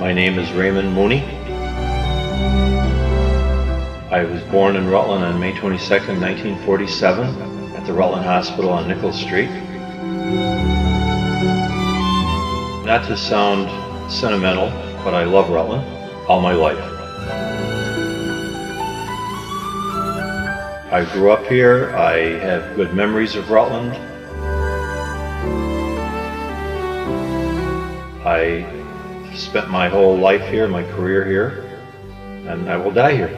My name is Raymond Mooney. I was born in Rutland on May 22nd, 1947 at the Rutland Hospital on Nichols Street. Not to sound sentimental, but I love Rutland all my life. I grew up here. I have good memories of Rutland. I spent my whole life here, my career here, and I will die here.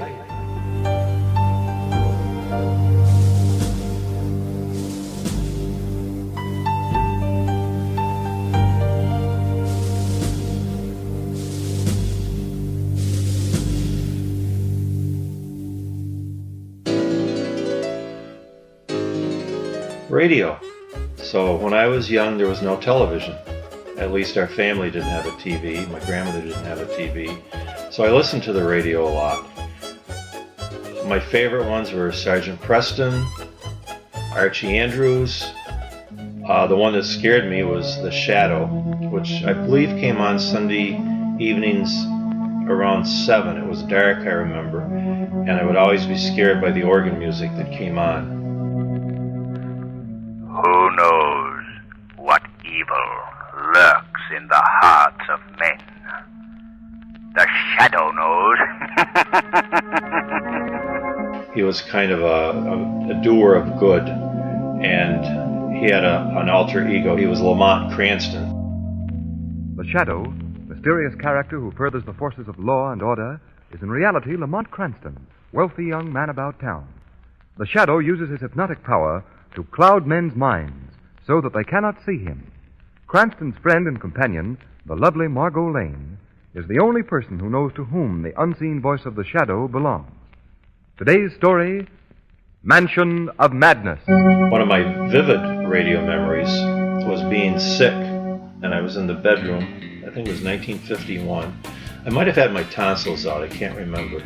Radio. So when I was young, there was no television. At least our family didn't have a TV. My grandmother didn't have a TV. So I listened to the radio a lot. My favorite ones were Sergeant Preston, Archie Andrews. The one that scared me was The Shadow, which I believe came on Sunday evenings around 7. It was dark, I remember, and I would always be scared by the organ music that came on. Who knows what evil lurks in the hearts of men? The Shadow knows. He was kind of a doer of good, and he had an alter ego. He was Lamont Cranston. The Shadow, mysterious character who furthers the forces of law and order, is in reality Lamont Cranston, wealthy young man about town. The Shadow uses his hypnotic power to cloud men's minds so that they cannot see him. Cranston's friend and companion, the lovely Margot Lane, is the only person who knows to whom the unseen voice of the Shadow belongs. Today's story, Mansion of Madness. One of my vivid radio memories was being sick, and I was in the bedroom. I think it was 1951. I might have had my tonsils out, I can't remember.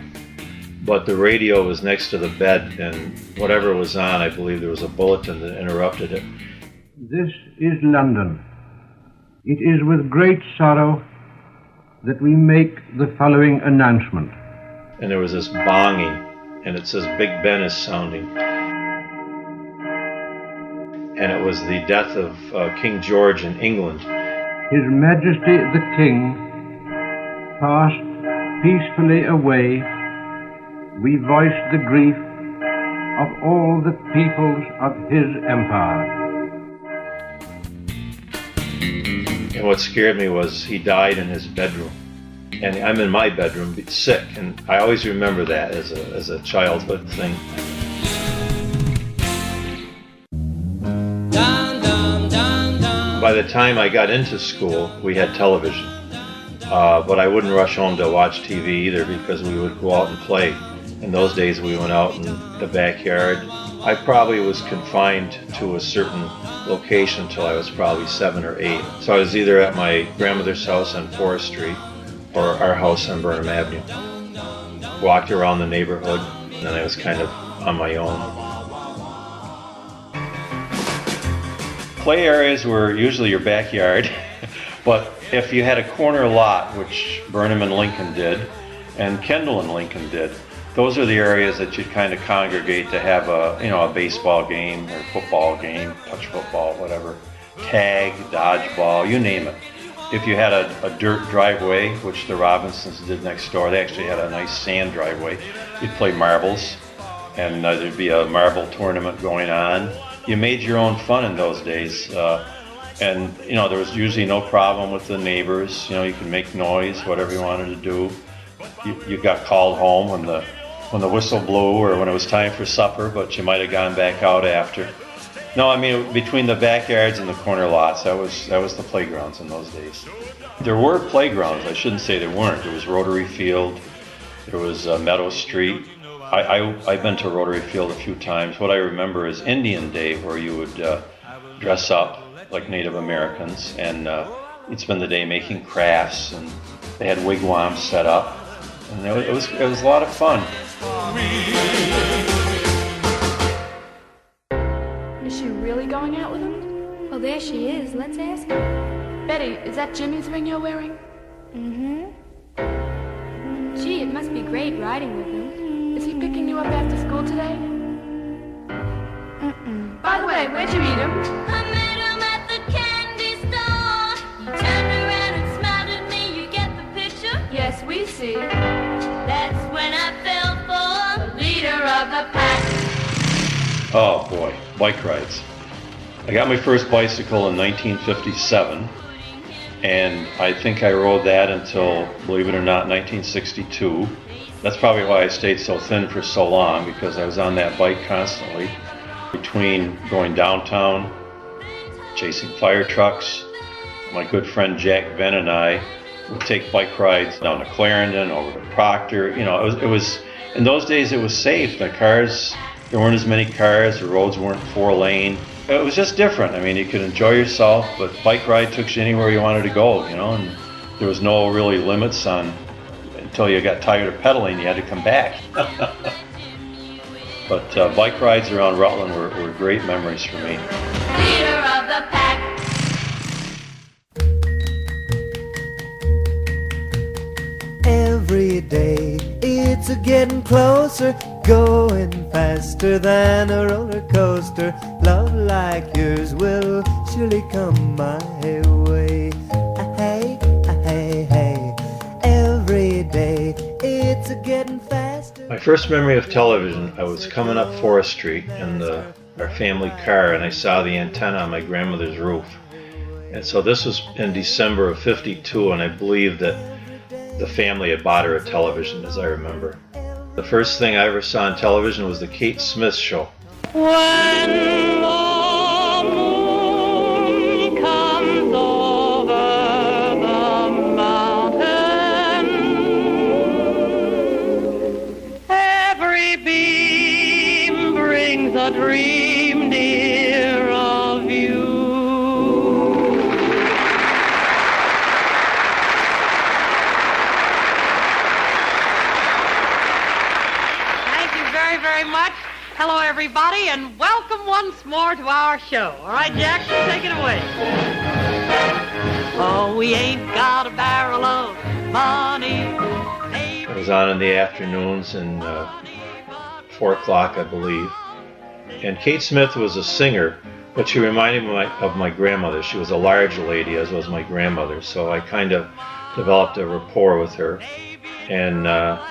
But the radio was next to the bed, and whatever was on, I believe there was a bulletin that interrupted it. This is London. It is with great sorrow that we make the following announcement. And there was this bonging, and it says Big Ben is sounding. And it was the death of King George in England. His Majesty the King passed peacefully away. We voice the grief of all the peoples of his empire. And what scared me was he died in his bedroom. And I'm in my bedroom, sick, and I always remember that as a childhood thing. By the time I got into school, we had television. But I wouldn't rush home to watch TV either because we would go out and play. In those days, we went out in the backyard. I probably was confined to a certain location until I was probably 7 or 8. So I was either at my grandmother's house on Forest Street or our house on Burnham Avenue. Walked around the neighborhood, and then I was kind of on my own. Play areas were usually your backyard, but if you had a corner lot, which Burnham and Lincoln did, and Kendall and Lincoln did, those are the areas that you'd kind of congregate to have a baseball game or football game, touch football, whatever, tag, dodgeball, you name it. If you had a dirt driveway, which the Robinsons did next door, they actually had a nice sand driveway, you'd play marbles, and there'd be a marble tournament going on. You made your own fun in those days, and there was usually no problem with the neighbors. You could make noise, whatever you wanted to do. You got called home when the whistle blew or when it was time for supper, but you might have gone back out after. No, I mean, between the backyards and the corner lots, that was the playgrounds in those days. There were playgrounds. I shouldn't say there weren't. There was Rotary Field. There was Meadow Street. I've been to Rotary Field a few times. What I remember is Indian Day, where you would dress up like Native Americans, and you'd spend the day making crafts, and they had wigwams set up, and it was a lot of fun. Is she really going out with him? Oh, there she is. Let's ask her. Betty, is that Jimmy's ring you're wearing? Mm-hmm. Gee, it must be great riding with him. Is he picking you up after school today? By the way, where'd you meet him? I met him at the candy store. He turned around and smiled at me. You get the picture? Yes, we see. That's when I fell for the leader of the pack. Oh boy, bike rides. I got my first bicycle in 1957, and I think I rode that until, believe it or not, 1962. That's probably why I stayed so thin for so long, because I was on that bike constantly. Between going downtown, chasing fire trucks, my good friend Jack Venn and I would take bike rides down to Clarendon, over to Proctor. You know, it was in those days it was safe. There weren't as many cars, the roads weren't 4-lane. It was just different. I mean, you could enjoy yourself, but bike ride took you anywhere you wanted to go, you know, and there was no really limits on, until you got tired of pedaling, you had to come back. But bike rides around Rutland were great memories for me. Leader of the pack. Every day it's a getting closer, going faster than a roller coaster. Love like yours will surely come my way. Hey, hey, hey. Every day it's a getting faster. My first memory of television, I was coming up Forest Street in our family car, and I saw the antenna on my grandmother's roof. And so this was in December of '52, and I believe that the family had bought her a television, as I remember. The first thing I ever saw on television was the Kate Smith show. When the moon comes over the mountain, every beam brings a dream near of you. Very much. Hello, everybody, and welcome once more to our show. All right, Jackson, take it away. Oh, we ain't got a barrel of money. It was on in the afternoons and 4 o'clock, I believe. And Kate Smith was a singer, but she reminded me of my grandmother. She was a large lady, as was my grandmother, so I kind of developed a rapport with her. And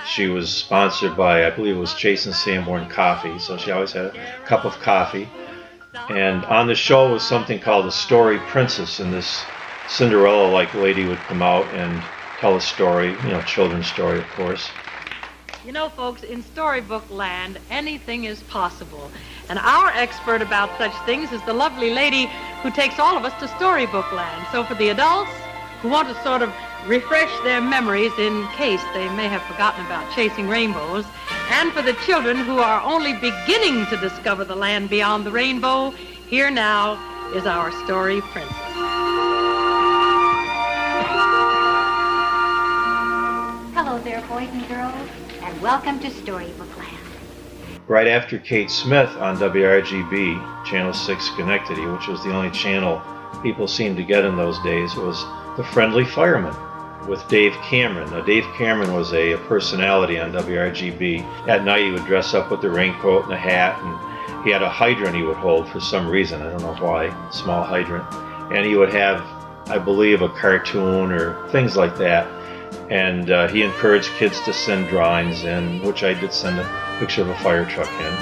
she was sponsored by, I believe it was Chase and Sanborn Coffee, so she always had a cup of coffee. And on the show was something called the Story Princess, and this Cinderella-like lady would come out and tell a story, you know, children's story, of course. You know, folks, in storybook land, anything is possible. And our expert about such things is the lovely lady who takes all of us to storybook land. So for the adults who want to sort of refresh their memories in case they may have forgotten about chasing rainbows, and for the children who are only beginning to discover the land beyond the rainbow, here now is our story princess. Hello there, boys and girls, and welcome to Storybook Land. Right after Kate Smith on WRGB, Channel 6 Schenectady, which was the only channel people seemed to get in those days, was The Friendly Fireman with Dave Cameron. Now, Dave Cameron was a personality on WRGB. At night, he would dress up with the raincoat and the hat, and he had a hydrant he would hold for some reason. I don't know why, a small hydrant. And he would have, I believe, a cartoon or things like that. And he encouraged kids to send drawings in, which I did send a picture of a fire truck in.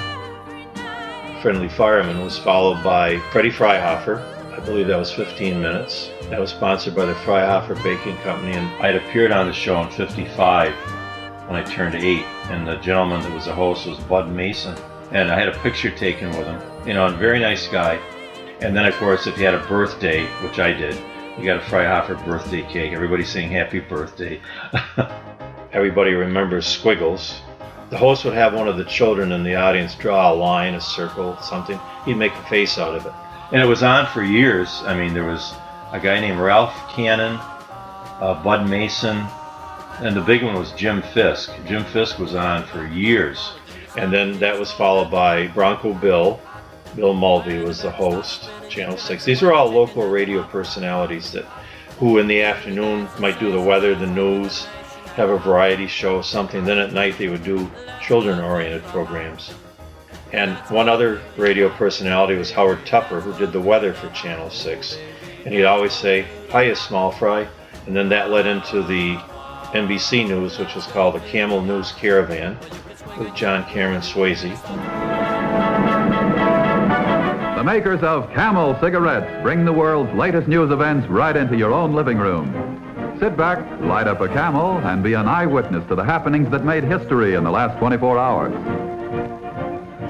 Friendly Fireman was followed by Freddie Freihofer. I believe that was 15 minutes. That was sponsored by the Freihofer Baking Company, and I'd appeared on the show in '55 when I turned 8, and the gentleman that was the host was Bud Mason, and I had a picture taken with him. You know, a very nice guy. And then, of course, if you had a birthday, which I did, you got a Freihofer birthday cake. Everybody saying happy birthday. Everybody remembers Squiggles. The host would have one of the children in the audience draw a line, a circle, something. He'd make a face out of it. And it was on for years. I mean, there was a guy named Ralph Cannon, Bud Mason, and the big one was Jim Fisk. Jim Fisk was on for years. And then that was followed by Bronco Bill. Bill Mulvey was the host, Channel 6. These are all local radio personalities who in the afternoon might do the weather, the news, have a variety show, something. Then at night they would do children-oriented programs. And one other radio personality was Howard Tupper, who did the weather for Channel 6. And he'd always say, "Hiya, small fry." And then that led into the NBC News, which was called the Camel News Caravan, with John Cameron Swayze. The makers of Camel cigarettes bring the world's latest news events right into your own living room. Sit back, light up a Camel, and be an eyewitness to the happenings that made history in the last 24 hours.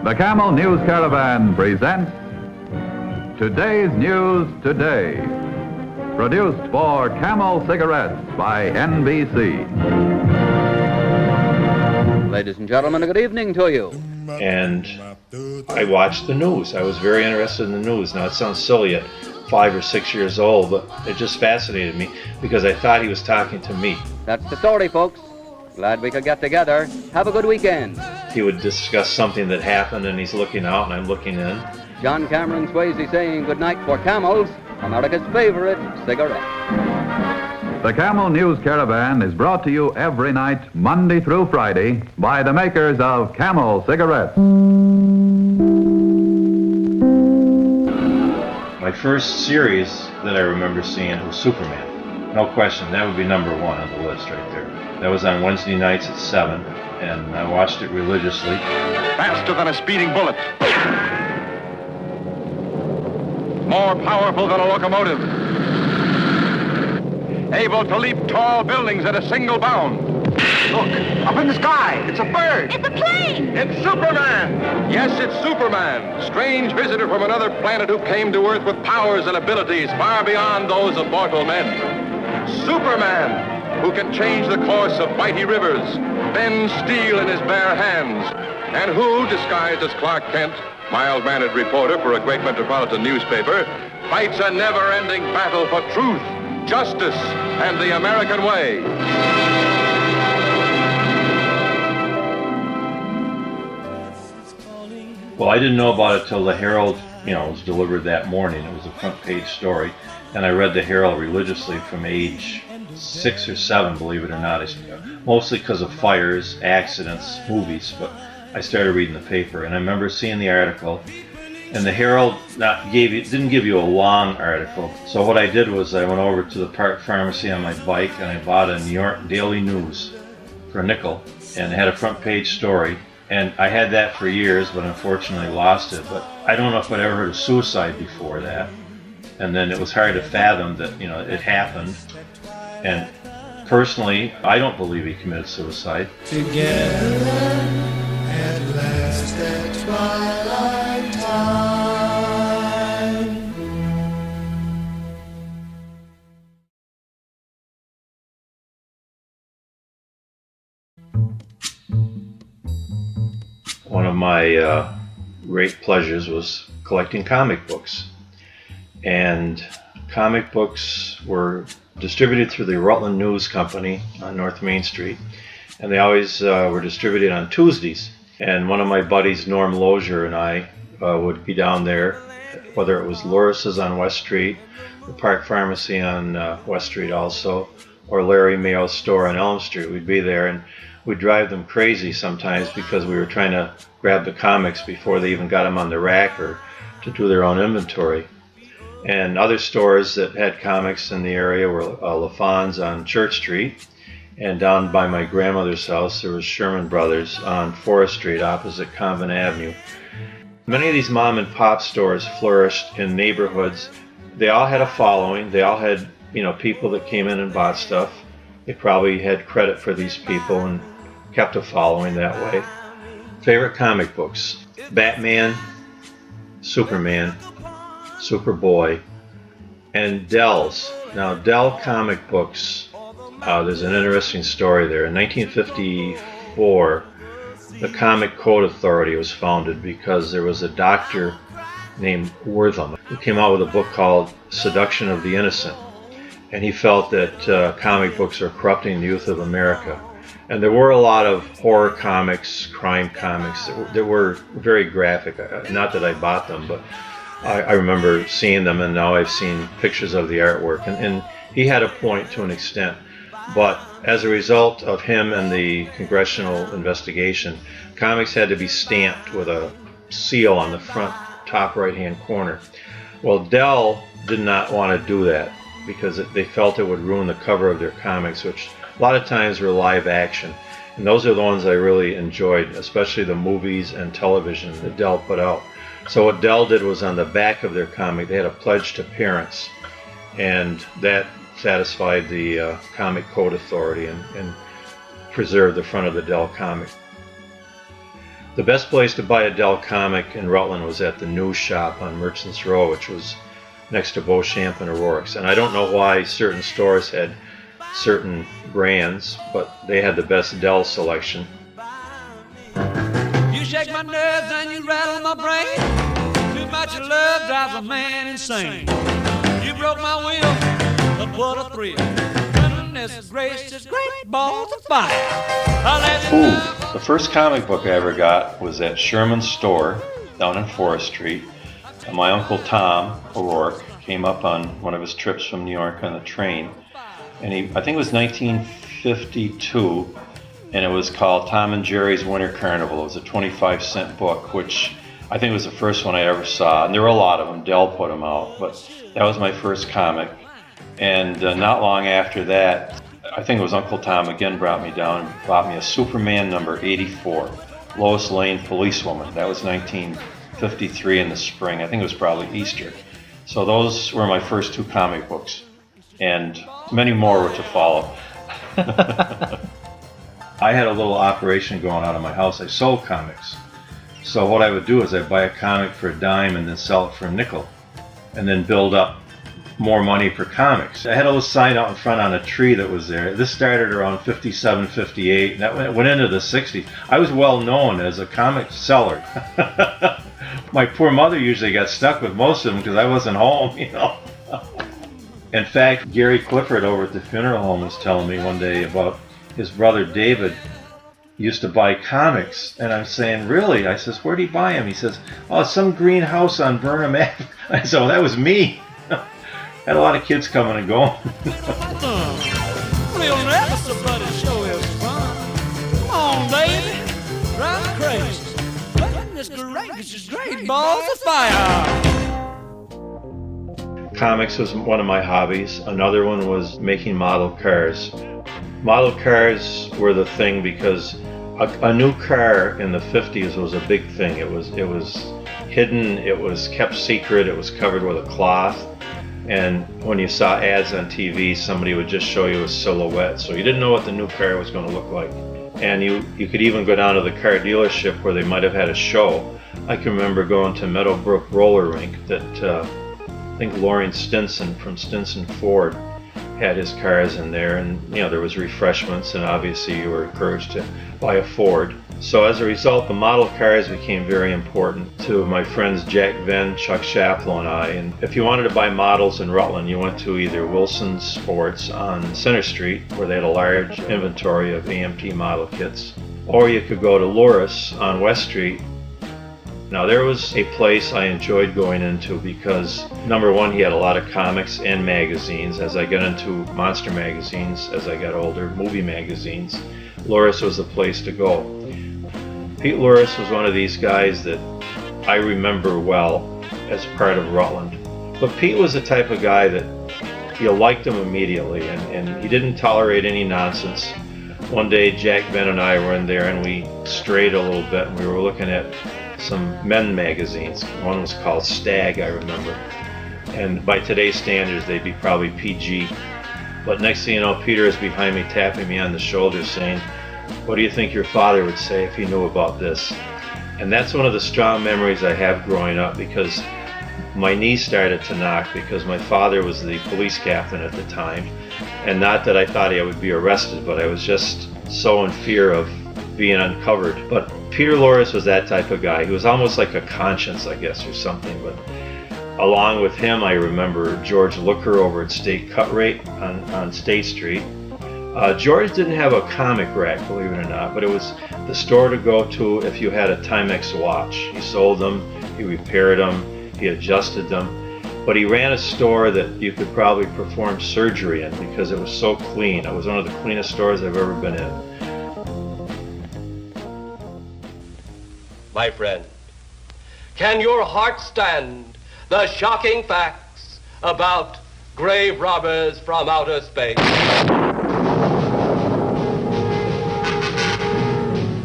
The Camel News Caravan presents Today's News Today. Produced for Camel Cigarettes by NBC. Ladies and gentlemen, a good evening to you. And I watched the news. I was very interested in the news. Now, it sounds silly at 5 or 6 years old, but it just fascinated me because I thought he was talking to me. That's the story, folks. Glad we could get together. Have a good weekend. He would discuss something that happened, and he's looking out, and I'm looking in. John Cameron Swayze saying goodnight for Camels, America's favorite cigarette. The Camel News Caravan is brought to you every night, Monday through Friday, by the makers of Camel cigarettes. My first series that I remember seeing was Superman. No question, that would be number one on the list right there. That was on Wednesday nights at 7, and I watched it religiously. Faster than a speeding bullet. More powerful than a locomotive. Able to leap tall buildings at a single bound. Look, up in the sky, it's a bird. It's a plane. It's Superman. Yes, it's Superman, strange visitor from another planet who came to Earth with powers and abilities far beyond those of mortal men. Superman, who can change the course of mighty rivers, bend steel in his bare hands, and who, disguised as Clark Kent, mild-mannered reporter for a great metropolitan newspaper, fights a never-ending battle for truth, justice, and the American way. Well, I didn't know about it till the Herald, was delivered that morning. It was a front-page story, and I read the Herald religiously from age 6 or 7, believe it or not. Mostly because of fires, accidents, movies, but I started reading the paper, and I remember seeing the article, and the Herald didn't give you a long article. So what I did was I went over to the Park Pharmacy on my bike, and I bought a New York Daily News for a nickel, and it had a front-page story. And I had that for years, but unfortunately lost it. But I don't know if I'd ever heard of suicide before that. And then it was hard to fathom that, it happened. And personally, I don't believe he committed suicide. Together at last at twilight time. One of my great pleasures was collecting comic books. And comic books were distributed through the Rutland News Company on North Main Street. And they always were distributed on Tuesdays. And one of my buddies, Norm Lozier, and I would be down there, whether it was Louris's on West Street, the Park Pharmacy on West Street also, or Larry Mayo's store on Elm Street. We'd be there, and we'd drive them crazy sometimes because we were trying to grab the comics before they even got them on the rack or to do their own inventory. And other stores that had comics in the area were LaFon's on Church Street, and down by my grandmother's house there was Sherman Brothers on Forest Street opposite Convent Avenue. Many of these mom and pop stores flourished in neighborhoods. They all had a following. They all had, people that came in and bought stuff. They probably had credit for these people and kept a following that way. Favorite comic books: Batman, Superman, Superboy, and Dell's. Now, Dell comic books, there's an interesting story there. In 1954, the Comic Code Authority was founded because there was a doctor named Wortham who came out with a book called Seduction of the Innocent. And he felt that comic books are corrupting the youth of America. And there were a lot of horror comics, crime comics that were very graphic. Not that I bought them, but I remember seeing them, and now I've seen pictures of the artwork. And he had a point to an extent. But as a result of him and the congressional investigation, comics had to be stamped with a seal on the front top right-hand corner. Well, Dell did not want to do that because they felt it would ruin the cover of their comics, which a lot of times were live action. And those are the ones I really enjoyed, especially the movies and television that Dell put out. So what Dell did was on the back of their comic, they had a pledge to parents, and that satisfied the Comic Code Authority and preserved the front of the Dell comic. The best place to buy a Dell comic in Rutland was at the News Shop on Merchants Row, which was next to Beauchamp and O'Rourke's. And I don't know why certain stores had certain brands, but they had the best Dell selection. You shake my nerves and you rattle my brain. Too much love drives a man insane. You broke my will, but what a thrill. Goodness gracious, great balls of fire. Ooh, the first comic book I ever got was at Sherman's store down in Forest Street. And my Uncle Tom O'Rourke came up on one of his trips from New York on the train. And I think it was 1952, and it was called Tom and Jerry's Winter Carnival. It was a 25-cent book, which I think was the first one I ever saw. And there were a lot of them. Dell put them out, but that was my first comic. And not long after that, I think it was Uncle Tom again brought me down and bought me a Superman number 84, Lois Lane Policewoman. That was 1953 in the spring. I think it was probably Easter. So those were my first two comic books, and many more were to follow. I had a little operation going on in my house. I sold comics. So what I would do is I'd buy a comic for a dime and then sell it for a nickel, and then build up more money for comics. I had a little sign out in front on a tree that was there. This started around 57, 58, and that went into the 60s. I was well known as a comic seller. My poor mother usually got stuck with most of them because I wasn't home, you know. In fact, Gary Clifford over at the funeral home was telling me one day about his brother David used to buy comics, and I'm saying, really? I says, where'd he buy them? He says, oh, some green house on Burnham Ave. I said, well, that was me. Had a lot of kids coming and going. We'll never somebody show us fun. Come on, baby, drive crazy. Goodness gracious, great balls of fire. Comics was one of my hobbies. Another one was making model cars. Model cars were the thing because a new car in the 50s was a big thing. It was hidden, it was kept secret, it was covered with a cloth. And when you saw ads on TV, somebody would just show you a silhouette. So you didn't know what the new car was going to look like. And you could even go down to the car dealership where they might have had a show. I can remember going to Meadowbrook Roller Rink that I think Lawrence Stinson from Stinson Ford had his cars in there, and you know there was refreshments, and obviously you were encouraged to buy a Ford. So as a result, the model cars became very important to my friends Jack Venn, Chuck Shaplow, and I. And if you wanted to buy models in Rutland, you went to either Wilson's Sports on Center Street, where they had a large inventory of AMT model kits, or you could go to Loris on West Street. Now there was a place I enjoyed going into because, number one, he had a lot of comics and magazines. As I got into monster magazines, as I got older, movie magazines, Loris was the place to go. Pete Loris was one of these guys that I remember well as part of Rutland. But Pete was the type of guy that you liked him immediately, and he didn't tolerate any nonsense. One day Jack Venn and I were in there and we strayed a little bit, and we were looking at some men magazines. One was called Stag, I remember. And by today's standards, they'd be probably PG. But next thing you know, Peter is behind me tapping me on the shoulder saying, what do you think your father would say if he knew about this? And that's one of the strong memories I have growing up, because my knees started to knock because my father was the police captain at the time. And not that I thought I would be arrested, but I was just so in fear of being uncovered. But Peter Loris was that type of guy. He was almost like a conscience, I guess, or something. But along with him, I remember George Looker over at State Cut Rate on State Street. George didn't have a comic rack, believe it or not, but it was the store to go to if you had a Timex watch. He sold them, he repaired them, he adjusted them. but he ran a store that you could probably perform surgery in because it was so clean. It was one of the cleanest stores I've ever been in. My friend, can your heart stand the shocking facts about grave robbers from outer space?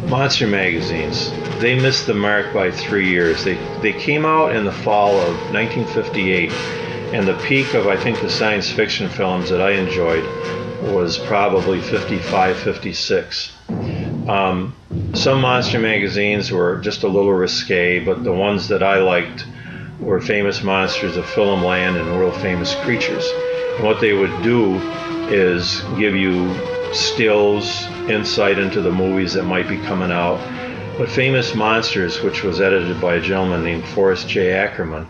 Monster magazines, they missed the mark by 3 years. They came out in the fall of 1958, and the peak of, I think, the science fiction films that I enjoyed was probably 55, 56. Some monster magazines were just a little risque, but the ones that I liked were Famous Monsters of Film Land and World Famous Creatures. And what they would do is give you stills, insight into the movies that might be coming out. But Famous Monsters, which was edited by a gentleman named Forrest J. Ackerman,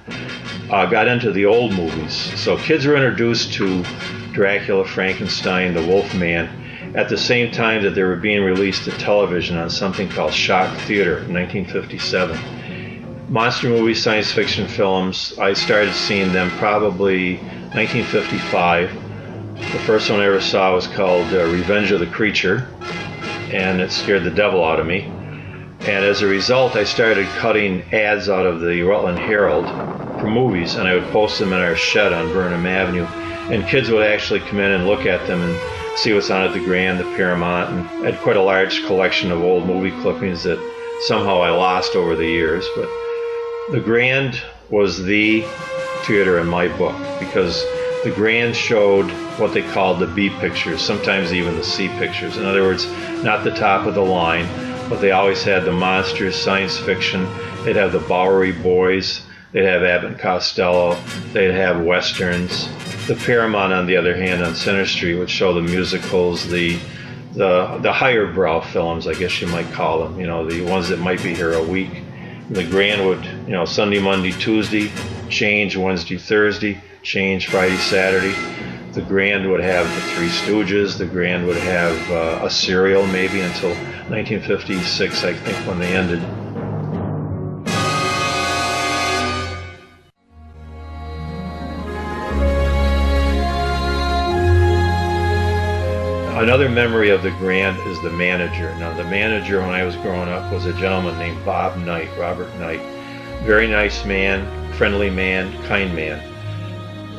got into the old movies. So kids were introduced to Dracula, Frankenstein, the Wolfman, at the same time that they were being released to television on something called Shock Theater in 1957. Monster movies, science fiction films, I started seeing them probably 1955. The first one I ever saw was called Revenge of the Creature, and it scared the devil out of me. And as a result, I started cutting ads out of the Rutland Herald for movies, and I would post them in our shed on Burnham Avenue. And kids would actually come in and look at them and see what's on at the Grand, the Paramount, and I had quite a large collection of old movie clippings that somehow I lost over the years. But the Grand was the theater in my book because the Grand showed what they called the B pictures, sometimes even the C pictures. In other words, not the top of the line, but they always had the monsters, science fiction. They'd have the Bowery Boys, they'd have Abbott and Costello, they'd have westerns. The Paramount, on the other hand, on Center Street would show the musicals, the higher brow films, I guess you might call them, you know, the ones that might be here a week. The Grand would, you know, Sunday, Monday, Tuesday, change Wednesday, Thursday, change Friday, Saturday. The Grand would have the Three Stooges. The Grand would have a serial maybe until 1956, I think, when they ended. Another memory of the Grand is the manager. Now, the manager when I was growing up was a gentleman named Bob Knight, Robert Knight. Very nice man, friendly man, kind man.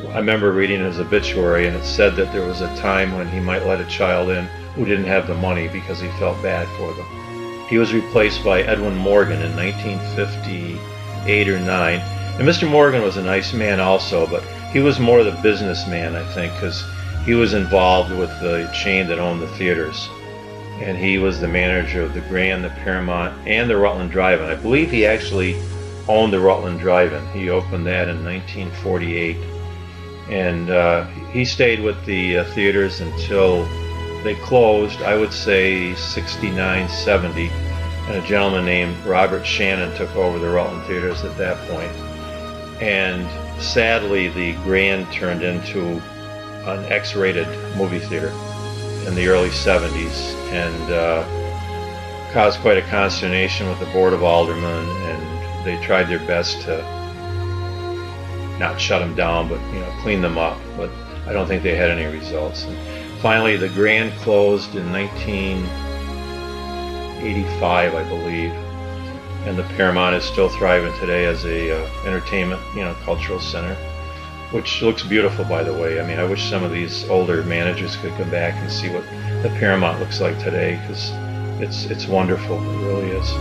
I remember reading his obituary, and it said that there was a time when he might let a child in who didn't have the money because he felt bad for them. He was replaced by Edwin Morgan in 1958 or 9. And Mr. Morgan was a nice man also, but he was more the businessman, I think, because he was involved with the chain that owned the theaters. And he was the manager of the Grand, the Paramount, and the Rutland Drive-In. I believe he actually owned the Rutland Drive-In. He opened that in 1948. And he stayed with the theaters until they closed, I would say 69, 70. And a gentleman named Robert Shannon took over the Rutland Theaters at that point. And sadly, the Grand turned into an X-rated movie theater in the early 70s and caused quite a consternation with the Board of Aldermen, and they tried their best to not shut them down, but clean them up. But I don't think they had any results. And finally, the Grand closed in 1985, I believe, and the Paramount is still thriving today as a entertainment, cultural center, which looks beautiful, by the way. I mean, I wish some of these older managers could come back and see what the Paramount looks like today, because it's wonderful. It really is.